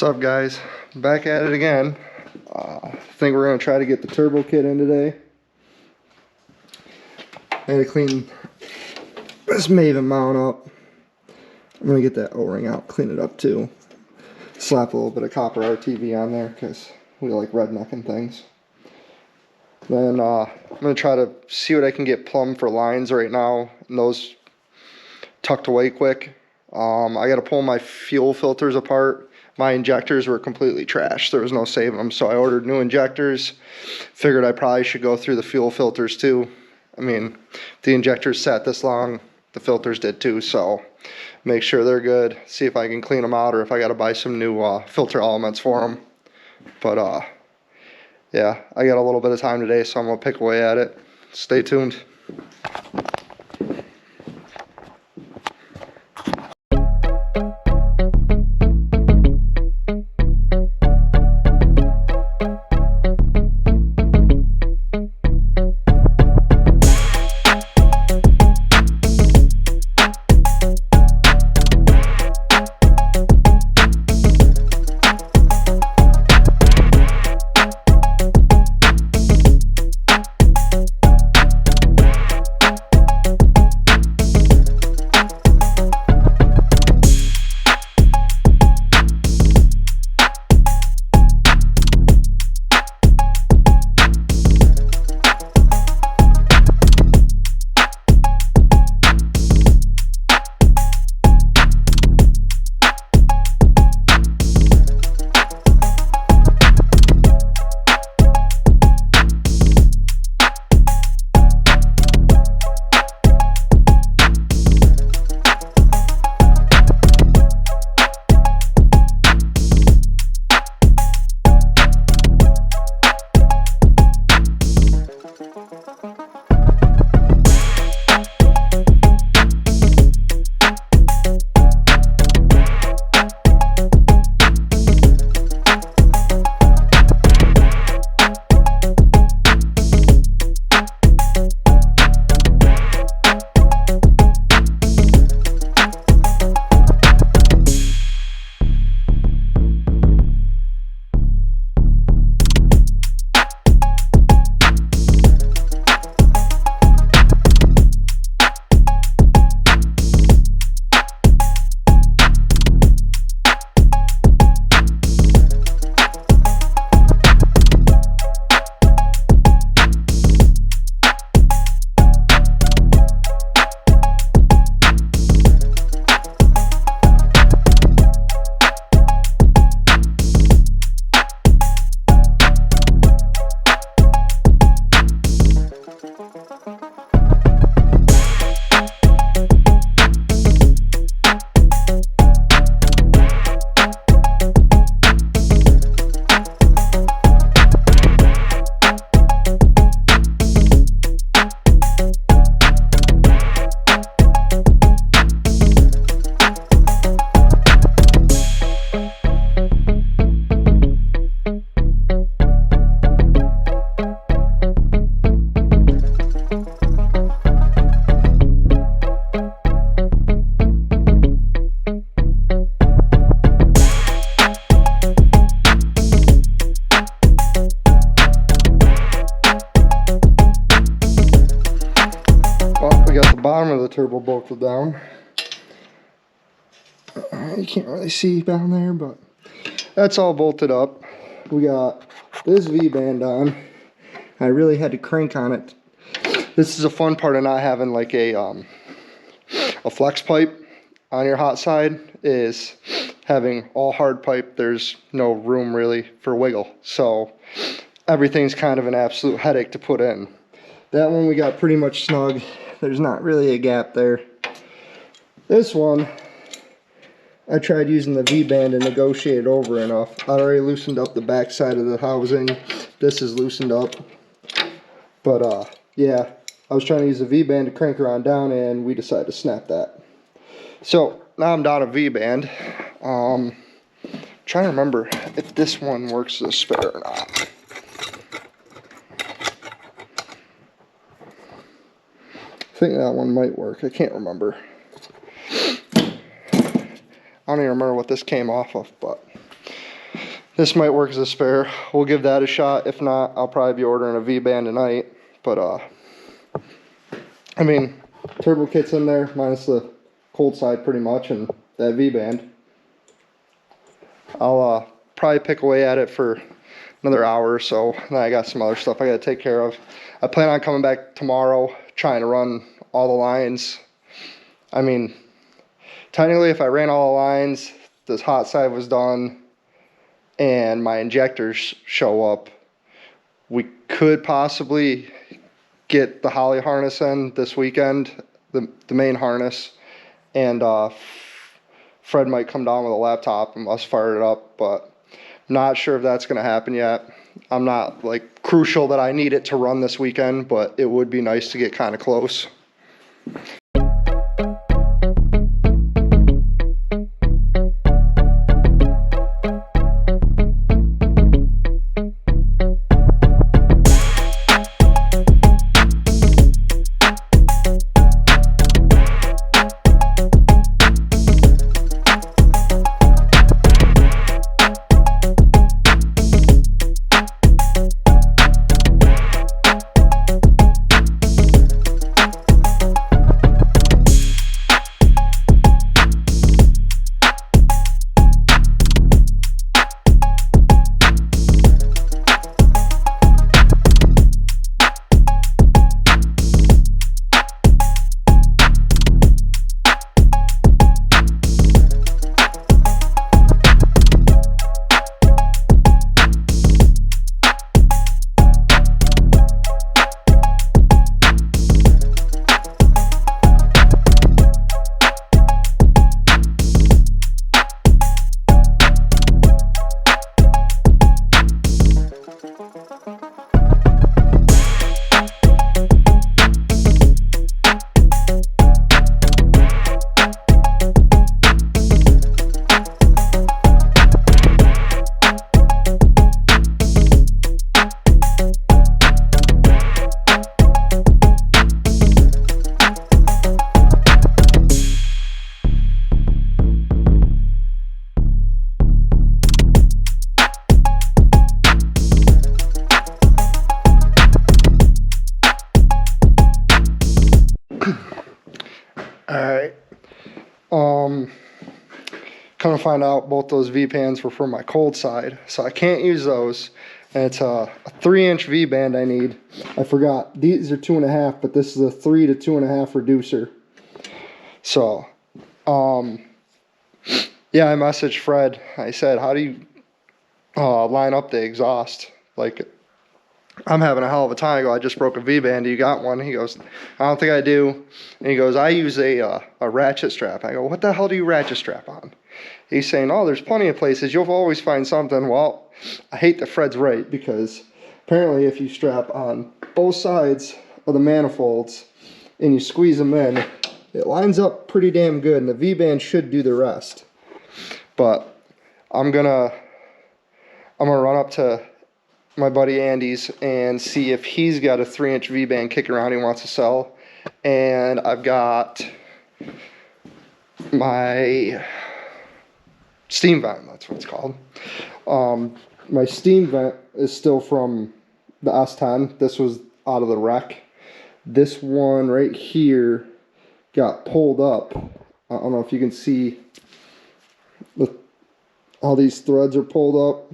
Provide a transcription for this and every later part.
What's up, guys? Back at it again. I think we're going to try to get the turbo kit in today. I had to clean this Maven mount up. I'm going to get that O-ring out, clean it up too. Slap a little bit of copper RTV on there because we like rednecking things. Then I'm going to try to see what I can get plumbed for lines right now, and those tucked away quick. I got to pull my fuel filters apart. My injectors were completely trashed. There was no saving them, so I ordered new injectors. Figured I probably should go through the fuel filters too. I mean, if the injectors sat this long, the filters did too, so make sure they're good. See if I can clean them out or if I got to buy some new filter elements for them. But yeah, I got a little bit of time today, so I'm going to pick away at it. Stay tuned. Bottom of the turbo bolted down. You can't really see down there, but that's all bolted up. We got this V-band on. I really had to crank on it. This is a fun part of not having like a flex pipe on your hot side, is having all hard pipe. There's no room really for wiggle, so everything's kind of an absolute headache to put in. That one we got pretty much snug. There's not really a gap there. This one, I tried using the V-band to negotiate over enough. I already loosened up the back side of the housing. This is loosened up. But yeah, I was trying to use the V-band to crank her on down, and we decided to snap that. So now I'm down a V-band. Trying to remember if this one works as a spare or not. I think that one might work. I can't remember. I don't even remember what this came off of, but This might work as a spare. We'll give that a shot. If not, I'll probably be ordering a V-band tonight. But I mean, turbo kit's in there minus the cold side pretty much, and that V-band. I'll probably pick away at it for another hour or so. Then I got some other stuff I got to take care of. I plan on coming back tomorrow, trying to run all the lines. I mean, technically, if I ran all the lines, this hot side was done, and my injectors show up, we could possibly get the Holly harness in this weekend, the main harness, and Fred might come down with a laptop and us fire it up, but I'm not sure if that's going to happen yet. I'm not like crucial that I need it to run this weekend, but it would be nice to get kind of close. Alright, come to find out both those V-pans were for my cold side, so I can't use those. And it's a 3-inch V-band I need. I forgot, these are 2.5, but this is a 3 to 2.5 reducer. So, yeah, I messaged Fred. I said, how do you line up the exhaust? Like, I'm having a hell of a time. I go, I just broke a V-band. Do you got one? He goes, I don't think I do. And he goes, I use a ratchet strap. I go, what the hell do you ratchet strap on? He's saying, oh, there's plenty of places. You'll always find something. Well, I hate that Fred's right, because apparently if you strap on both sides of the manifolds and you squeeze them in, it lines up pretty damn good, and the V-band should do the rest. But I'm gonna run up to my buddy Andy's and see if he's got a 3-inch V-band kicking around he wants to sell. And I've got my steam vent, that's what it's called. My steam vent is still from the S10. This was out of the wreck. This one right here got pulled up. I don't know if you can see how these threads are pulled up,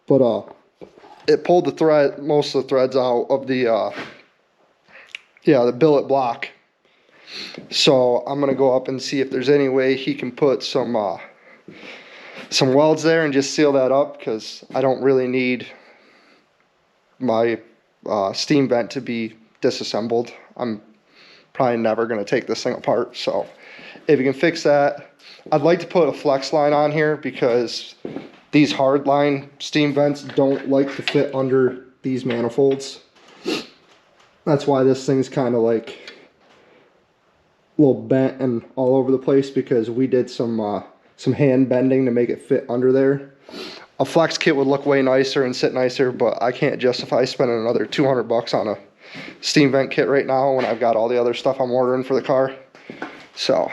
but it pulled the thread, most of the threads out of the the billet block. So I'm gonna go up and see if there's any way he can put some welds there and just seal that up, because I don't really need my steam vent to be disassembled. I'm probably never gonna take this thing apart. So if you can fix that, I'd like to put a flex line on here, because these hard line steam vents don't like to fit under these manifolds. That's why this thing's kind of like a little bent and all over the place, because we did some hand bending to make it fit under there. A flex kit would look way nicer and sit nicer, but I can't justify spending another 200 bucks on a steam vent kit right now when I've got all the other stuff I'm ordering for the car. So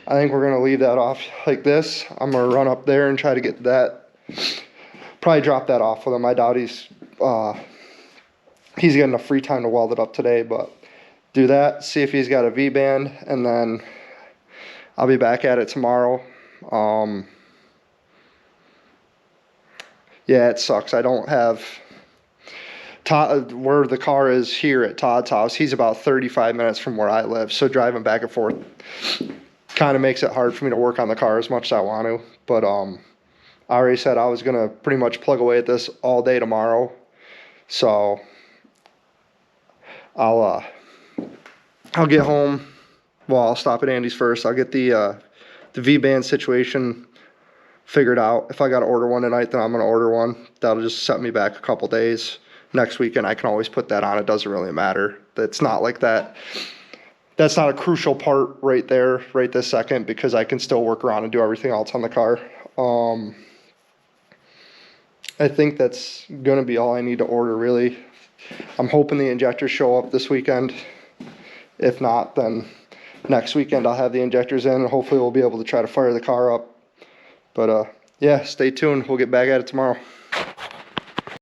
I think we're gonna leave that off like this. I'm gonna run up there and try to get that probably drop that off with him. I doubt he's getting a free time to weld it up today, but do that, see if he's got a V-band, and then I'll be back at it tomorrow. Yeah, it sucks. I don't have Todd, where the car is here at Todd's house. He's about 35 minutes from where I live, so driving back and forth kind of makes it hard for me to work on the car as much as I want to. But I already said I was gonna pretty much plug away at this all day tomorrow, so I'll get home. Well, I'll stop at Andy's first. I'll get the V-band situation figured out. If I got to order one tonight, then I'm going to order one. That'll just set me back a couple days. Next weekend, I can always put that on. It doesn't really matter. It's not like that. That's not a crucial part right there, right this second, because I can still work around and do everything else on the car. I think that's going to be all I need to order, really. I'm hoping the injectors show up this weekend. If not, then next weekend I'll have the injectors in, and hopefully we'll be able to try to fire the car up. But yeah, stay tuned. We'll get back at it tomorrow.